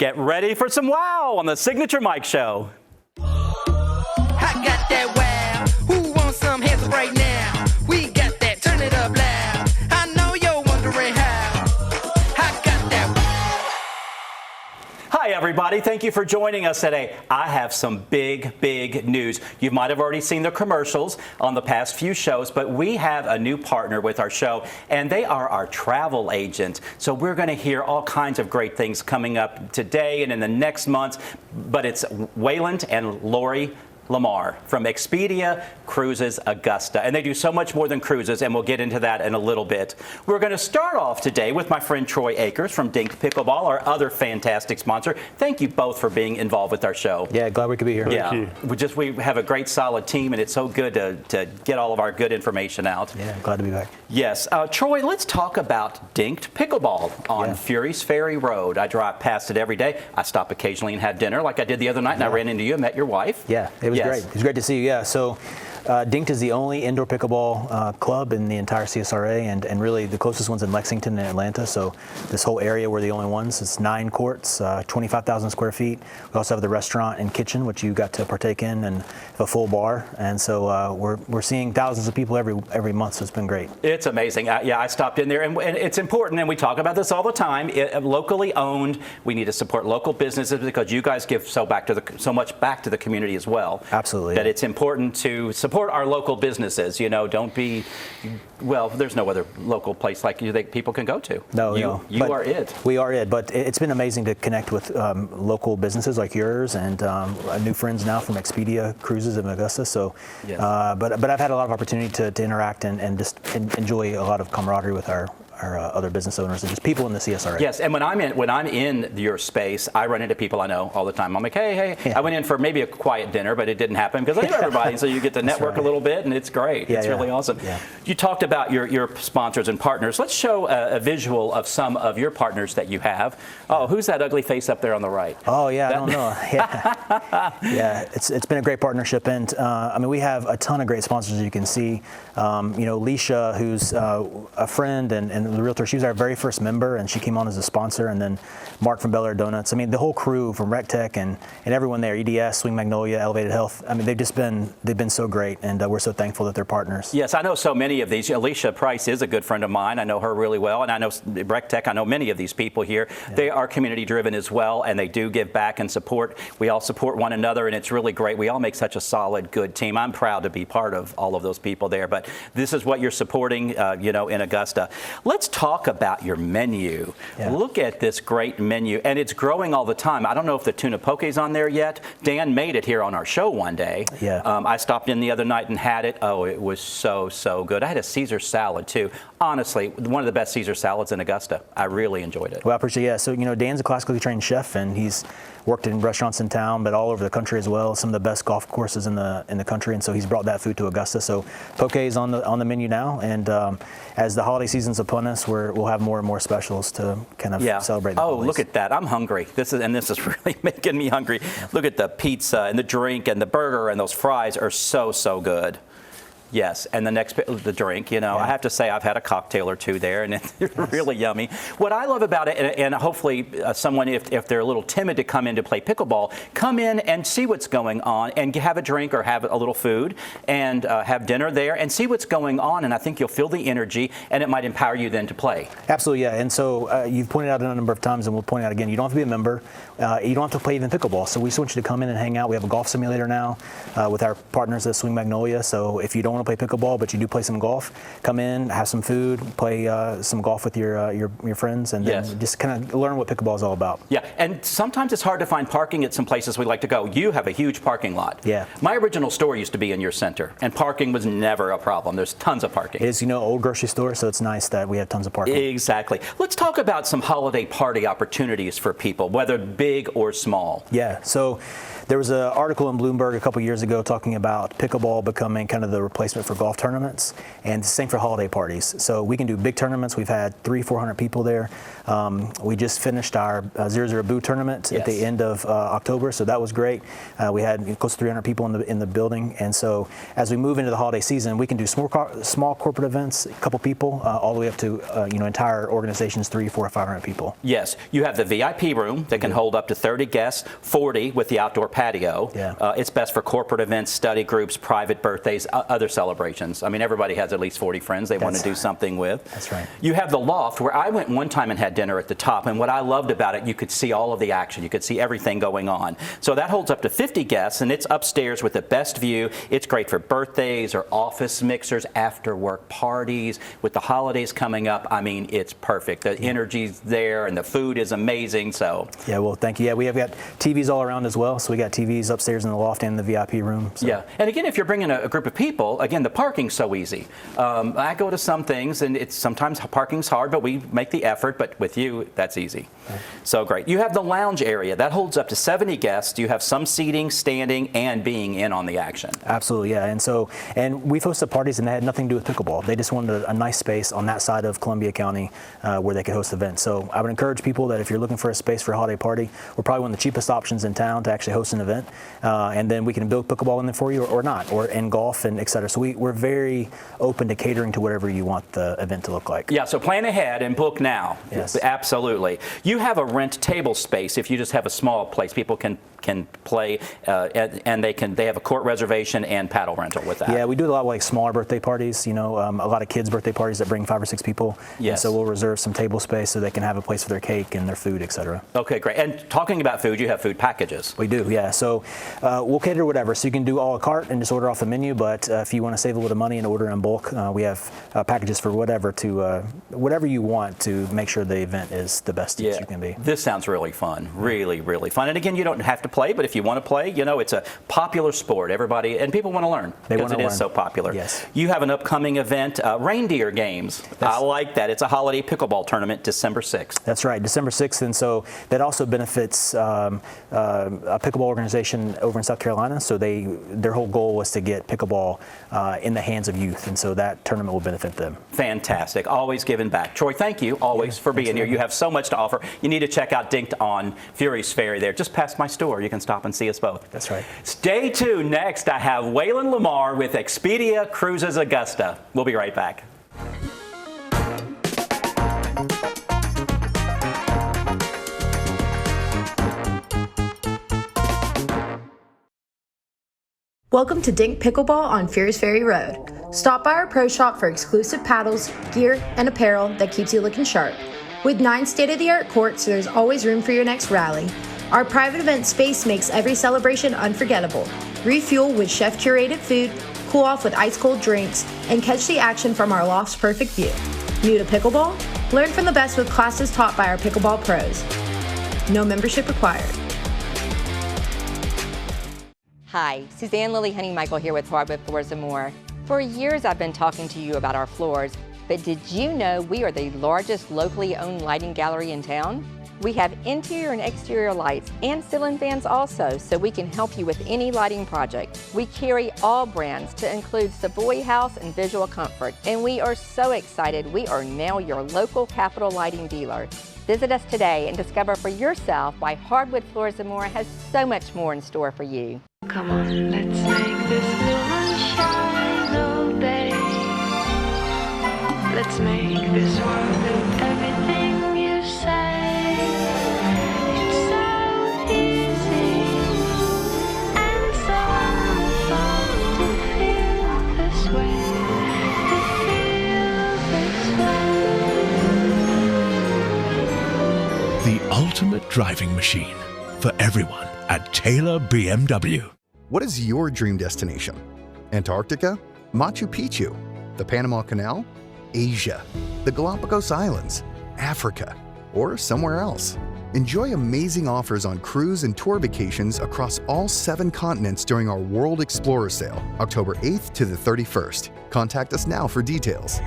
Get ready for some wow on the Signature Mike Show. I got that wow. Who wants some hands up right now? We got that. Turn it up loud. I know you're wondering how. I got that wow. Hi, everybody. Thank you for joining us today. I have some big news. You might have already seen the commercials on the past few shows, but we have a new partner with our show, and they are our travel agent. So we're going to hear all kinds of great things coming up today and in the next months, but it's Wayland and Lori Lamar from Expedia Cruises Augusta. And they do so much more than cruises, and we'll get into that in a little bit. We're going to start off today with my friend Troy Akers from Dinked Pickleball, our other fantastic sponsor. Thank you both for being involved with our show. Yeah, glad we could be here. Yeah, we have a great solid team, and it's so good to get all of our good information out. Yeah, glad to be back. Yes. Troy, let's talk about Dinked Pickleball on Fury's Ferry Road. I drive past it every day. I stop occasionally and have dinner like I did the other night, and I ran into you and met your wife. Yeah, it was great. It was great to see you. Yeah, so Dinked is the only indoor pickleball club in the entire CSRA, and really the closest one's in Lexington and Atlanta. So this whole area, we're the only ones. It's 9 courts, 25,000 square feet. We also have the restaurant and kitchen, which you got to partake in, and a full bar. And so we're seeing thousands of people every month. So it's been great. It's amazing. I stopped in there, and it's important, and we talk about this all the time. Locally owned. We need to support local businesses because you guys give so much back to the community as well. Absolutely. That it's important to support our local businesses. You know, don't be. Well, there's no other local place like you that people can go to. No, you are it. We are it, but it's been amazing to connect with local businesses like yours and new friends now from Expedia Cruises in Augusta. So, yes. But I've had a lot of opportunity to interact and just enjoy a lot of camaraderie with our other business owners and just people in the CSRA. Yes, and when I'm in your space, I run into people I know all the time. I'm like, hey. Yeah. I went in for maybe a quiet dinner, but it didn't happen because I knew everybody. So you get to network a little bit, and it's great. It's really awesome. Yeah. You talked about your sponsors and partners. Let's show a visual of some of your partners that you have. Oh, who's that ugly face up there on the right? Oh, yeah, I don't know. Yeah, it's been a great partnership, and I mean, we have a ton of great sponsors, as you can see. Leisha, who's a friend and the realtor, she was our very first member, and she came on as a sponsor, and then Mark from Bel Air Donuts. I mean, the whole crew from RecTech and everyone there, EDS, Swing Magnolia, Elevated Health. I mean, they've been so great, and we're so thankful that they're partners. Yes, I know so many of these. Alicia Price is a good friend of mine. I know her really well, and I know RecTech. I know many of these people here. Yeah. They are community driven as well, and they do give back and support. We all support one another, and it's really great. We all make such a solid, good team. I'm proud to be part of all of those people there, but this is what you're supporting, in Augusta. Let's talk about your menu. Yeah. Look at this great menu, and it's growing all the time. I don't know if the tuna poke's on there yet. Dan made it here on our show one day. Yeah. I stopped in the other night and had it. Oh, it was so good. I had a Caesar salad too. Honestly, one of the best Caesar salads in Augusta. I really enjoyed it. Well, I appreciate it. Yeah. So Dan's a classically trained chef, and he's worked in restaurants in town, but all over the country as well. Some of the best golf courses in the country, and so he's brought that food to Augusta. So poke is on the menu now, and as the holiday season's upon us, we'll have more and more specials to kind of celebrate the holidays. Look at that! I'm hungry. This is really making me hungry. Look at the pizza and the drink and the burger, and those fries are so good. Yes, and the drink, I have to say I've had a cocktail or two there, and it's really yummy. What I love about it, and hopefully someone, if they're a little timid to come in to play pickleball, come in and see what's going on and have a drink or have a little food and have dinner there and see what's going on, and I think you'll feel the energy, and it might empower you then to play. Absolutely, yeah, and so you've pointed out a number of times, and we'll point out again, you don't have to be a member, you don't have to play even pickleball, so we just want you to come in and hang out. We have a golf simulator now with our partners at Swing Magnolia, so if you don't want to play pickleball, but you do play some golf, come in, have some food, play some golf with your friends, and then just kind of learn what pickleball is all about. Yeah, and sometimes it's hard to find parking at some places we like to go. You have a huge parking lot. Yeah. My original store used to be in your center, and parking was never a problem. There's tons of parking. It is, old grocery store, so it's nice that we have tons of parking. Exactly. Let's talk about some holiday party opportunities for people, whether big or small. Yeah, so There was an article in Bloomberg a couple years ago talking about pickleball becoming kind of the replacement for golf tournaments, and same for holiday parties. So we can do big tournaments. We've had 300-400 people there. We just finished our 0-0 Boo tournament at the end of October, so that was great. We had close to 300 people in the building, and so as we move into the holiday season, we can do small corporate events, a couple people, all the way up to entire organizations, 300, 400, 500 people. Yes, you have the VIP room that can hold up to 30 guests, 40 with the outdoor patio. Yeah. It's best for corporate events, study groups, private birthdays, other celebrations. I mean, everybody has at least 40 friends they want to do something with. That's right. You have the loft, where I went one time and had dinner at the top, and what I loved about it, you could see all of the action. You could see everything going on. So that holds up to 50 guests, and it's upstairs with the best view. It's great for birthdays or office mixers, after work parties. With the holidays coming up, I mean, it's perfect. The energy's there, and the food is amazing. So yeah, well, thank you. Yeah, we have got TVs all around as well. So we got TVs upstairs in the loft and the VIP room. So. Yeah, and again, if you're bringing a group of people, again, the parking's so easy. I go to some things, and it's sometimes parking's hard, but we make the effort. But with you, that's easy. Right. So great. You have the lounge area that holds up to 70 guests. You have some seating, standing, and being in on the action. Absolutely, yeah. And we've hosted parties, and they had nothing to do with pickleball. They just wanted a nice space on that side of Columbia County where they could host events. So I would encourage people that if you're looking for a space for a holiday party, we're probably one of the cheapest options in town to actually host an event. And then we can build pickleball in there for you or not, and golf and et cetera. So we're very open to catering to whatever you want the event to look like. Yeah, so plan ahead and book now. Yes. Absolutely. You have a rent table space if you just have a small place. People can play, and they have a court reservation and paddle rental with that. Yeah, we do a lot of like smaller birthday parties, a lot of kids' birthday parties that bring 5 or 6 people. Yes. And so we'll reserve some table space so they can have a place for their cake and their food, et cetera. Okay, great. And talking about food, you have food packages. We do, yeah. So we'll cater to whatever. So you can do a la carte and just order off the menu, but if you want to save a little money and order in bulk, we have packages for whatever you want to make sure the event is the best you can be. This sounds really fun, really, really fun. And again, you don't have to play, but if you want to play, it's a popular sport. Everybody, and people want to learn because it is so popular. Yes. You have an upcoming event, Reindeer Games. I like that. It's a holiday pickleball tournament, December 6th. That's right, December 6th. And so that also benefits a pickleball organization over in South Carolina. So their whole goal was to get pickleball in the hands of youth. And so that tournament will benefit them. Fantastic. Always giving back. Troy, thank you always for being here. You have so much to offer. You need to check out Dinked on Furys Ferry there. Just past my store. You can stop and see us both. That's right. Stay tuned. Next, I have Waylon Lamar with Expedia Cruises Augusta. We'll be right back. Welcome to Dink Pickleball on Furys Ferry Road. Stop by our pro shop for exclusive paddles, gear, and apparel that keeps you looking sharp. With 9 state-of-the-art courts, there's always room for your next rally. Our private event space makes every celebration unforgettable. Refuel with chef-curated food, cool off with ice-cold drinks, and catch the action from our loft's perfect view. New to pickleball? Learn from the best with classes taught by our pickleball pros. No membership required. Hi, Suzanne Lily Honey-Michael here with Hardwood Floors & More. For years I've been talking to you about our floors, but did you know we are the largest locally owned lighting gallery in town? We have interior and exterior lights and ceiling fans also, so we can help you with any lighting project. We carry all brands to include Savoy House and Visual Comfort, and we are so excited we are now your local Capital Lighting dealer. Visit us today and discover for yourself why Hardwood Floors & More has so much more in store for you. Come on, let's make this moon shine all day. Let's make this world do everything you say. It's so easy and so fun to feel this way. To feel this way. The ultimate driving machine for everyone at Taylor BMW. What is your dream destination? Antarctica? Machu Picchu? The Panama Canal? Asia? The Galapagos Islands? Africa? Or somewhere else? Enjoy amazing offers on cruise and tour vacations across all 7 continents during our World Explorer Sale, October 8th to the 31st. Contact us now for details.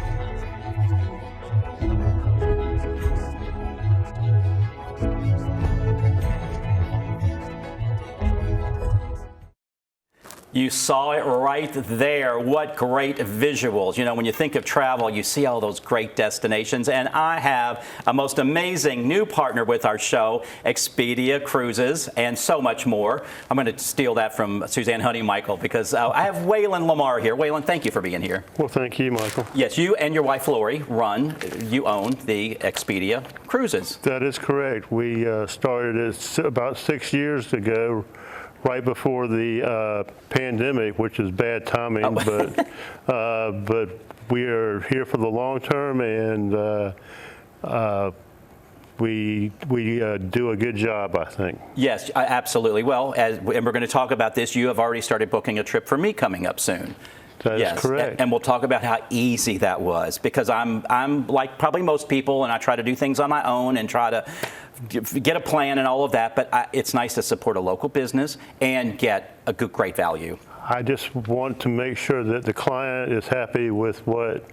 You saw it right there. What great visuals. You know, when you think of travel, you see all those great destinations. And I have a most amazing new partner with our show, Expedia Cruises, and so much more. I'm going to steal that from Suzanne Honeymichael because I have Waylon Lamar here. Waylon, thank you for being here. Well, thank you, Michael. Yes, you and your wife Lori you own the Expedia Cruises. That is correct. We started it about 6 years ago, right before the pandemic, which is bad timing, but we are here for the long term, and we do a good job, I think. Yes, absolutely. Well, and we're going to talk about this. You have already started booking a trip for me coming up soon. That is correct. And we'll talk about how easy that was, because I'm like probably most people, and I try to do things on my own and try to get a plan and all of that, but it's nice to support a local business and get a great value. I just want to make sure that the client is happy with what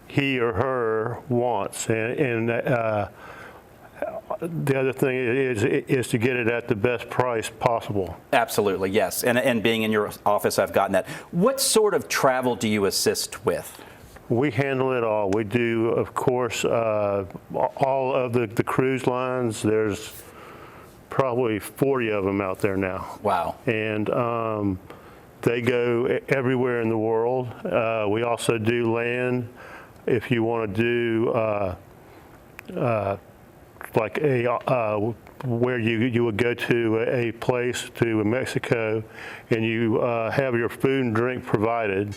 he or her wants, and the other thing is to get it at the best price possible. Absolutely, yes. And being in your office, I've gotten that. What sort of travel do you assist with? We handle it all. We do, of course, all of the cruise lines. There's probably 40 of them out there now. Wow. And they go everywhere in the world. We also do land. If you want to do like where you would go to a place to Mexico, and you have your food and drink provided.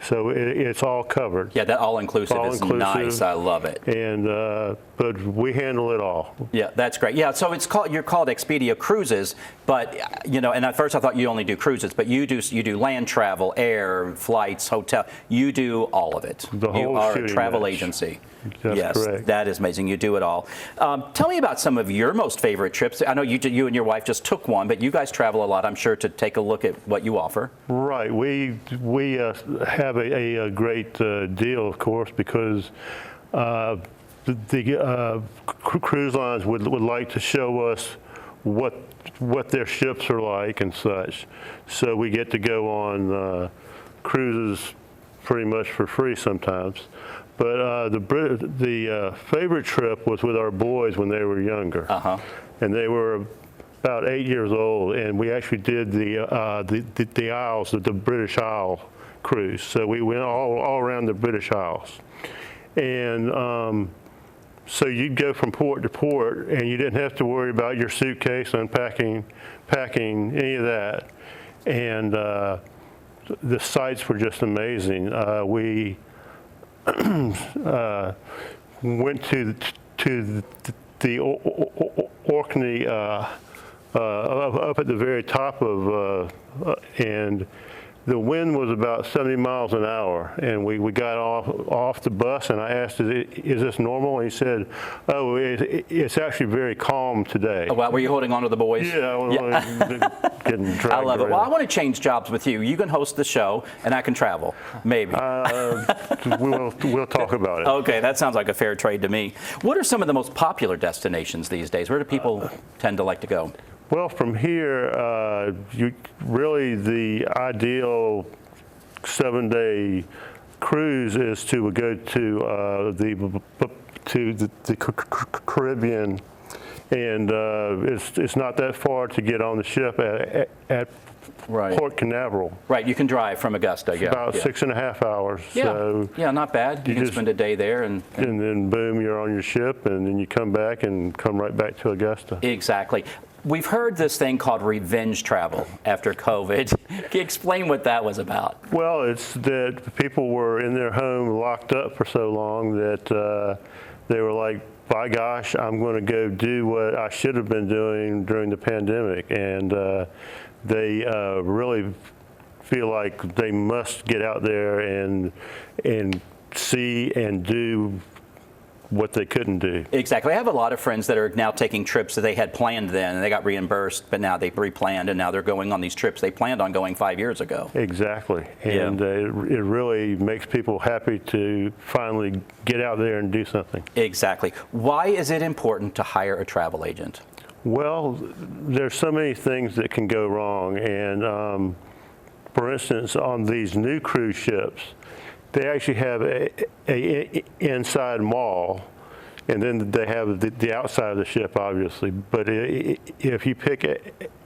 So it's all covered. Yeah, that all-inclusive is nice. I love it. And but we handle it all. Yeah, that's great. Yeah, so you're called Expedia Cruises, but you know, and at first I thought you only do cruises, but you do land travel, air, flights, hotel. You do all of it. The whole You are a shooting travel match. agency. That's yes, correct. That is amazing. You do it all. Tell me about some of your most favorite trips. I know you and your wife just took one, but you guys travel a lot, I'm sure, to take a look at what you offer. Right. We have a great deal, of course, because the cruise lines would like to show us what their ships are like and such. So we get to go on cruises pretty much for free sometimes. But the favorite trip was with our boys when they were younger, and they were about 8 years old, and we actually did the Isles, the British Isle cruise. So we went all around the British Isles, and so you'd go from port to port, and you didn't have to worry about your suitcase, packing any of that, and the sights were just amazing. We went to the Orkney up at the very top of, and the wind was about 70 miles an hour, and we got off the bus, and I asked, is this normal? And he said, oh, it's actually very calm today. Oh, wow. Were you holding on to the boys? Yeah, getting dragged I love it. around. Well, I want to change jobs with you. You can host the show, and I can travel, maybe. We'll talk about it. Okay, that sounds like a fair trade to me. What are some of the most popular destinations these days? Where do people tend to like to go? Well, from here, really the ideal 7-day cruise is to go to the Caribbean, and it's not that far to get on the ship at Right. Port Canaveral. Right, you can drive from Augusta. It's Yeah, about 6.5 hours. Yeah, So yeah, not bad. You can just- spend a day there and then boom, you're on your ship, and then you come back and come right back to Augusta. Exactly. We've heard this thing called revenge travel after COVID. Can you explain what that was about? Well, it's that people were in their home locked up for so long that they were like, by gosh, I'm going to go do what I should have been doing during the pandemic. And they really feel like they must get out there and see and do what they couldn't do. Exactly. I have a lot of friends that are now taking trips that they had planned then, and they got reimbursed, but now they've replanned, and now they're going on these trips they planned on going 5 years ago. Exactly. And it really makes people happy to finally get out there and do something. Exactly. Why is it important to hire a travel agent? Well, there's so many things that can go wrong, and for instance, on these new cruise ships, they actually have a inside mall, and then they have the outside of the ship, obviously. But if you pick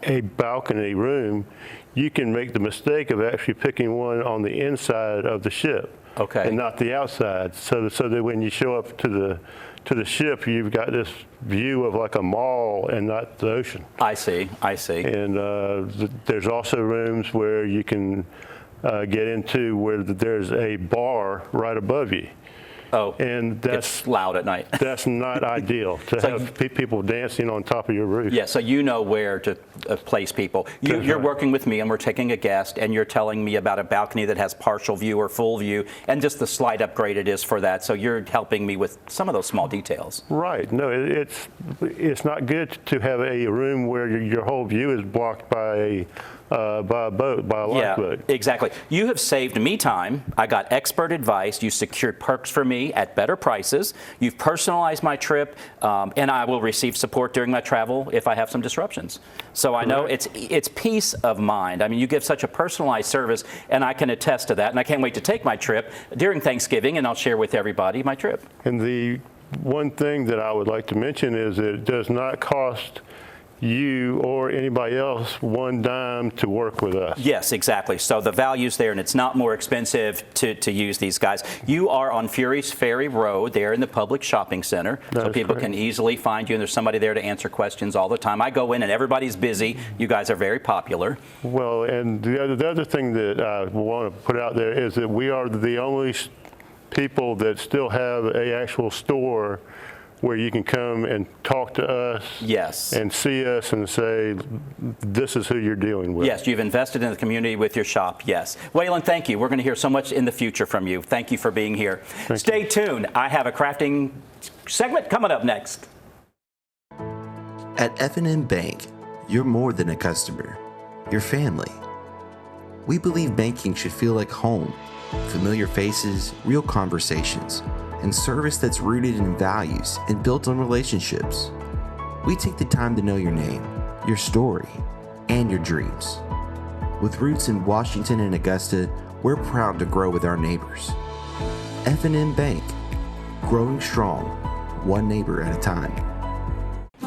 a balcony room, you can make the mistake of actually picking one on the inside of the ship, okay, and not the outside. So that when you show up to the ship, you've got this view of like a mall and not the ocean. I see. And there's also rooms where you can get into where there's a bar right above you. Oh, and it's loud at night. That's not ideal to have people dancing on top of your roof. Yeah, so you know where to place people. You're working with me, and we're taking a guest, and you're telling me about a balcony that has partial view or full view, and just the slight upgrade it is for that. So you're helping me with some of those small details. Right. No, it's not good to have a room where your whole view is blocked by a boat, by a lifeboat. Yeah, exactly. You have saved me time. I got expert advice. You secured perks for me at better prices. You've personalized my trip, and I will receive support during my travel if I have some disruptions. So I know it's peace of mind. I mean, you give such a personalized service, and I can attest to that. And I can't wait to take my trip during Thanksgiving, and I'll share with everybody my trip. And the one thing that I would like to mention is that it does not cost you or anybody else one dime to work with us. Yes, exactly. So the value's there, and it's not more expensive to use these guys. You are on Fury's Ferry Road there in the public shopping center, so people can easily find you, and there's somebody there to answer questions all the time. I go in and everybody's busy. You guys are very popular. Well, and the other thing that I want to put out there is that we are the only people that still have an actual store where you can come and talk to us, yes, and see us and say, this is who you're dealing with. Yes, you've invested in the community with your shop, yes. Waylon, thank you. We're going to hear so much in the future from you. Thank you for being here. Stay tuned. I have a crafting segment coming up next. At F&M Bank, you're more than a customer. You're family. We believe banking should feel like home. Familiar faces, real conversations, and service that's rooted in values and built on relationships. We take the time to know your name, your story, and your dreams. With roots in Washington and Augusta, we're proud to grow with our neighbors. F&M Bank, growing strong, one neighbor at a time.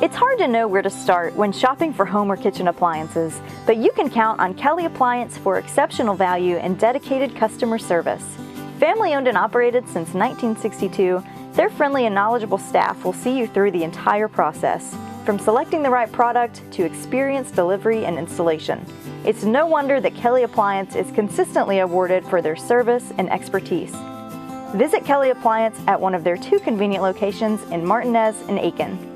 It's hard to know where to start when shopping for home or kitchen appliances, but you can count on Kelly Appliance for exceptional value and dedicated customer service. Family owned and operated since 1962, their friendly and knowledgeable staff will see you through the entire process, from selecting the right product to experienced delivery and installation. It's no wonder that Kelly Appliance is consistently awarded for their service and expertise. Visit Kelly Appliance at one of their 2 convenient locations in Martinez and Aiken.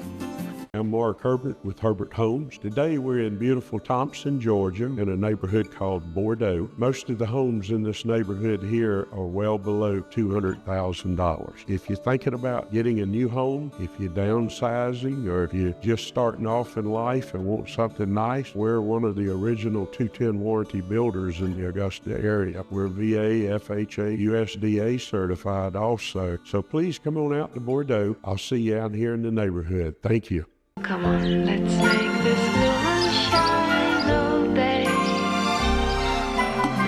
I'm Mark Herbert with Herbert Homes. Today we're in beautiful Thompson, Georgia, in a neighborhood called Bordeaux. Most of the homes in this neighborhood here are well below $200,000. If you're thinking about getting a new home, if you're downsizing, or if you're just starting off in life and want something nice, we're one of the original 210 warranty builders in the Augusta area. We're VA, FHA, USDA certified also. So please come on out to Bordeaux. I'll see you out here in the neighborhood. Thank you. Come on, let's make this blue shine all day.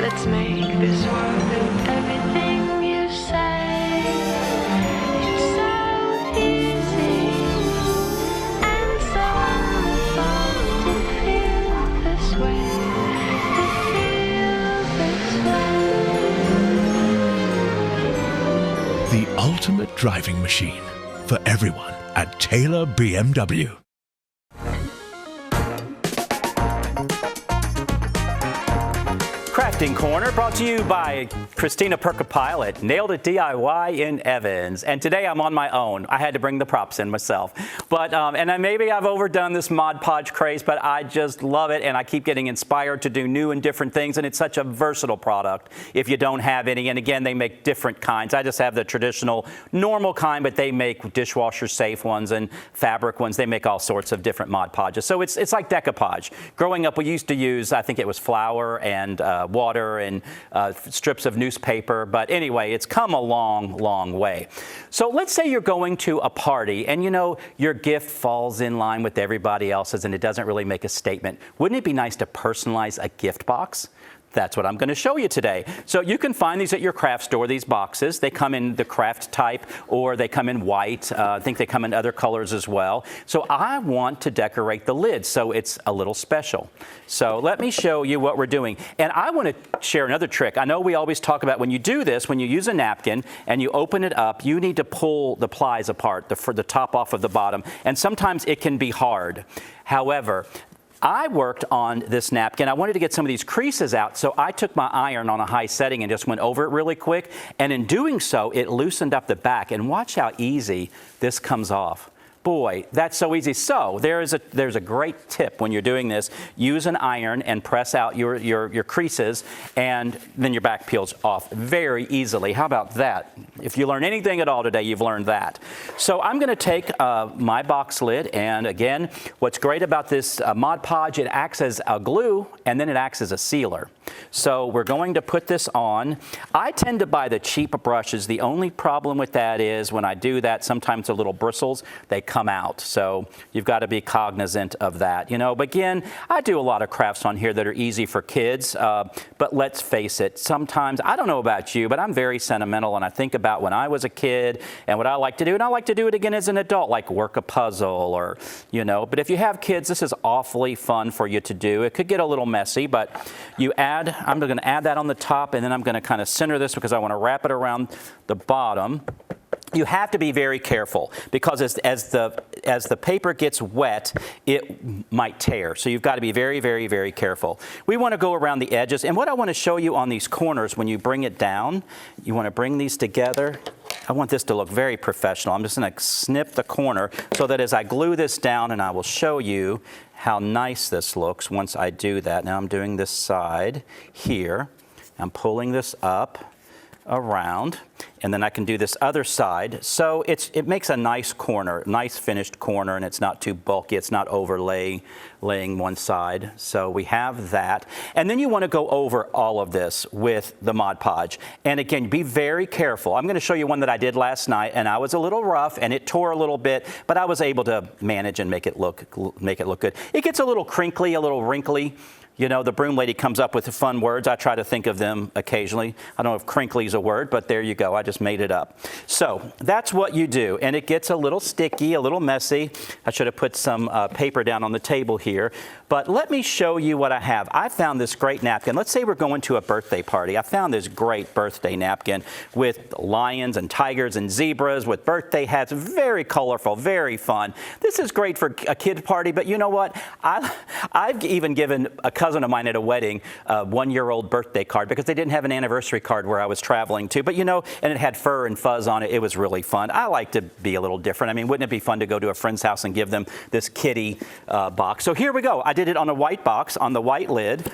Let's make this world with everything you say. It's so easy and so fun to feel this way. To feel this way. The ultimate driving machine for everyone at Taylor BMW. Crafting Corner brought to you by Christina Perka-Pile at Nailed It DIY in Evans. And today I'm on my own. I had to bring the props in myself. But maybe I've overdone this Mod Podge craze, but I just love it, and I keep getting inspired to do new and different things, and it's such a versatile product if you don't have any. And again, they make different kinds. I just have the traditional normal kind, but they make dishwasher safe ones and fabric ones. They make all sorts of different Mod Podges. So it's like decoupage. Growing up, we used to use, I think it was flour and water and strips of newspaper. But anyway, it's come a long, long way. So let's say you're going to a party and, you know, your gift falls in line with everybody else's and it doesn't really make a statement. Wouldn't it be nice to personalize a gift box? That's what I'm going to show you today. So you can find these at your craft store, these boxes. They come in the craft type, or they come in white. I think they come in other colors as well. So I want to decorate the lid so it's a little special. So let me show you what we're doing. And I want to share another trick. I know we always talk about when you do this, when you use a napkin and you open it up, you need to pull the plies apart, the top off of the bottom. And sometimes it can be hard. However, I worked on this napkin. I wanted to get some of these creases out, so I took my iron on a high setting and just went over it really quick. And in doing so, it loosened up the back. And watch how easy this comes off. Boy, that's so easy. So there's a great tip when you're doing this. Use an iron and press out your creases, and then your back peels off very easily. How about that? If you learn anything at all today, you've learned that. So I'm going to take my box lid, and again, what's great about this Mod Podge, it acts as a glue, and then it acts as a sealer. So we're going to put this on. I tend to buy the cheap brushes. The only problem with that is when I do that, sometimes the little bristles, they come out. So you've got to be cognizant of that, you know. But again, I do a lot of crafts on here that are easy for kids. But let's face it, sometimes, I don't know about you, but I'm very sentimental, and I think about when I was a kid and what I like to do, and I like to do it again as an adult, like work a puzzle or, you know. But if you have kids, this is awfully fun for you to do. It could get a little messy, but I'm going to add that on the top, and then I'm going to kind of center this because I want to wrap it around the bottom. You have to be very careful because as the paper gets wet, it might tear. So you've got to be very, very, very careful. We want to go around the edges, and what I want to show you on these corners, when you bring it down, you want to bring these together. I want this to look very professional. I'm just going to snip the corner so that as I glue this down, and I will show you how nice this looks once I do that. Now I'm doing this side here. I'm pulling this up around, and then I can do this other side. So it makes a nice corner, nice finished corner, and it's not too bulky. It's not laying one side. So we have that. And then you want to go over all of this with the Mod Podge. And again, be very careful. I'm going to show you one that I did last night, and I was a little rough, and it tore a little bit, but I was able to manage and make it look good. It gets a little crinkly, a little wrinkly. You know, the broom lady comes up with the fun words. I try to think of them occasionally. I don't know if crinkly is a word, but there you go. I just made it up. So that's what you do. And it gets a little sticky, a little messy. I should have put some paper down on the table here. But let me show you what I have. I found this great napkin. Let's say we're going to a birthday party. I found this great birthday napkin with lions and tigers and zebras with birthday hats. Very colorful, very fun. This is great for a kid party, but you know what? I've even given a cousin of mine at a wedding a one-year-old birthday card because they didn't have an anniversary card where I was traveling to. But you know, and it had fur and fuzz on it. It was really fun. I like to be a little different. I mean, wouldn't it be fun to go to a friend's house and give them this kitty box? So here we go. I did it on a white box, on the white lid.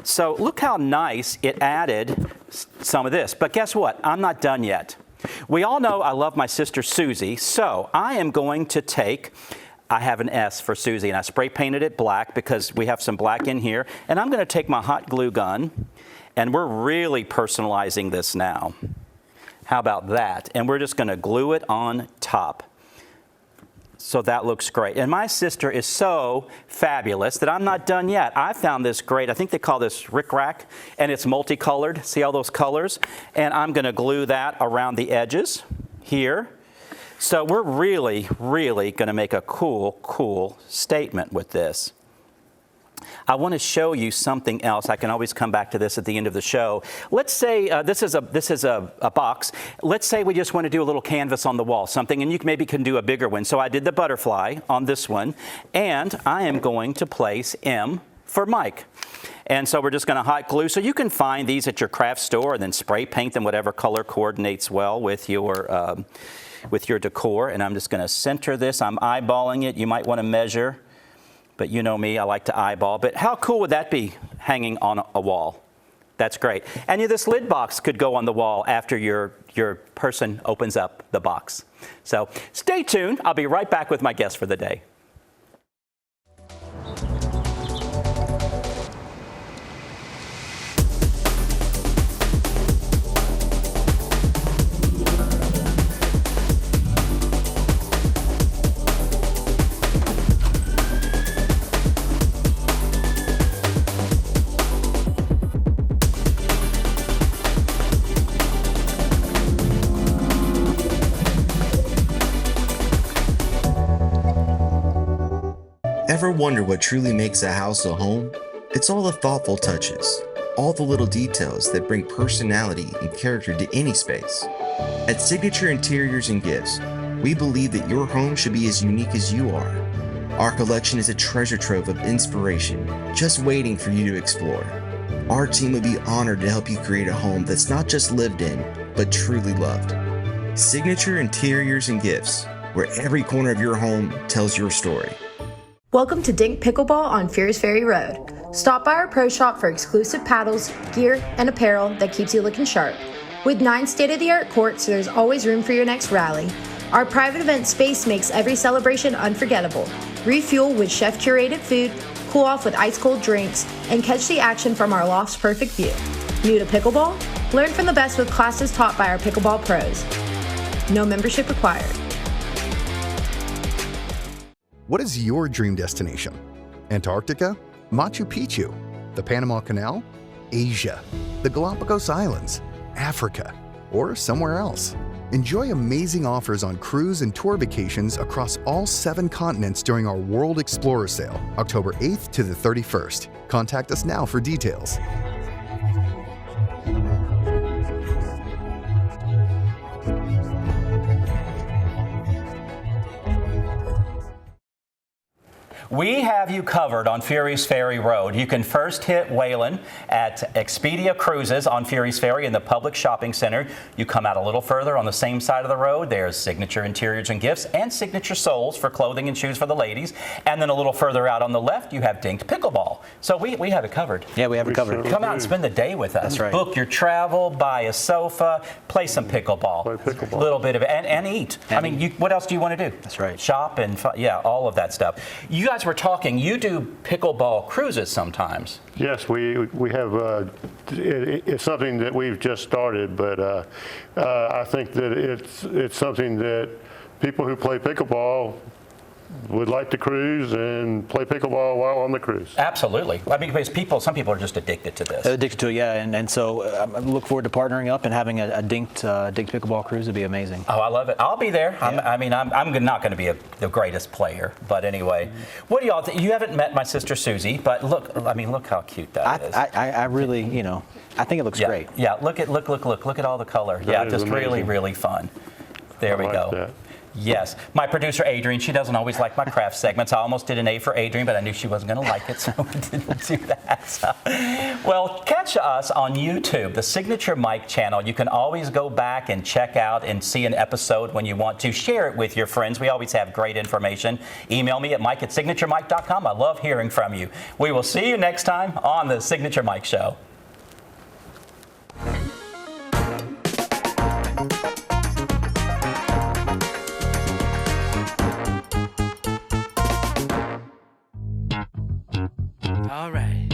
So look how nice it added some of this. But guess what? I'm not done yet. We all know I love my sister Susie, so I am going to take, I have an S for Susie, and I spray painted it black because we have some black in here. And I'm going to take my hot glue gun, and we're really personalizing this now. How about that? And we're just going to glue it on top. So that looks great. And my sister is so fabulous that I'm not done yet. I found this great. I think they call this Rick Rack, and it's multicolored. See all those colors? And I'm going to glue that around the edges here. So we're really, really going to make a cool statement with this. I want to show you something else. I can always come back to this at the end of the show. Let's say this is a box. Let's say we just want to do a little canvas on the wall, something, and you maybe can do a bigger one. So I did the butterfly on this one, and I am going to place M for Mike. And so we're just going to hot glue. So you can find these at your craft store and then spray paint them whatever color coordinates well with your decor. And I'm just going to center this. I'm eyeballing it. You might want to measure. But you know me, I like to eyeball. But how cool would that be hanging on a wall? That's great. And this lid box could go on the wall after your person opens up the box. So stay tuned. I'll be right back with my guest for the day. Ever wonder what truly makes a house a home? It's all the thoughtful touches, all the little details that bring personality and character to any space. At Signature Interiors and Gifts, we believe that your home should be as unique as you are. Our collection is a treasure trove of inspiration, just waiting for you to explore. Our team would be honored to help you create a home that's not just lived in, but truly loved. Signature Interiors and Gifts, where every corner of your home tells your story. Welcome to Dink Pickleball on Fierce Ferry Road. Stop by our pro shop for exclusive paddles, gear, and apparel that keeps you looking sharp. With 9 state-of-the-art courts, there's always room for your next rally. Our private event space makes every celebration unforgettable. Refuel with chef-curated food, cool off with ice-cold drinks, and catch the action from our loft's perfect view. New to pickleball? Learn from the best with classes taught by our pickleball pros. No membership required. What is your dream destination? Antarctica? Machu Picchu? The Panama Canal? Asia? The Galapagos Islands? Africa? Or somewhere else? Enjoy amazing offers on cruise and tour vacations across all 7 continents during our World Explorer Sale, October 8th to the 31st. Contact us now for details. We have you covered on Furys Ferry Road. You can first hit Whalen at Expedia Cruises on Furys Ferry in the public shopping center. You come out a little further on the same side of the road. There's Signature Interiors and Gifts and Signature Souls for clothing and shoes for the ladies. And then a little further out on the left, you have Dinked Pickleball. So we have it covered. Yeah, we have it covered. Come out and spend the day with us. That's right. Book your travel, buy a sofa, play some pickleball. Play pickleball. A little bit of it, and eat. What else do you want to do? That's right. Shop and, yeah, all of that stuff. You guys were talking, you do pickleball cruises sometimes. Yes, we have. It's something that we've just started, but I think that it's something that people who play pickleball would like to cruise and play pickleball while on the cruise. Absolutely. I mean, because some people are just addicted to this. Addicted to it, yeah. And so I look forward to partnering up and having a dinked pickleball cruise. Would be amazing. Oh, I love it. I'll be there. Yeah. I'm not going to be the greatest player, but anyway. What do y'all think? You haven't met my sister Susie, but look how cute that is. I really, I think it looks great. Yeah, look at all the color. That yeah, is just amazing. really, really fun. There we I like go. that. Yes. My producer, Adrienne, she doesn't always like my craft segments. I almost did an A for Adrienne, but I knew she wasn't going to like it, so we didn't do that. So. Well, catch us on YouTube, the Signature Mike channel. You can always go back and check out and see an episode when you want to. Share it with your friends. We always have great information. Email me at mike@signaturemike.com. I love hearing from you. We will see you next time on the Signature Mike Show. All right.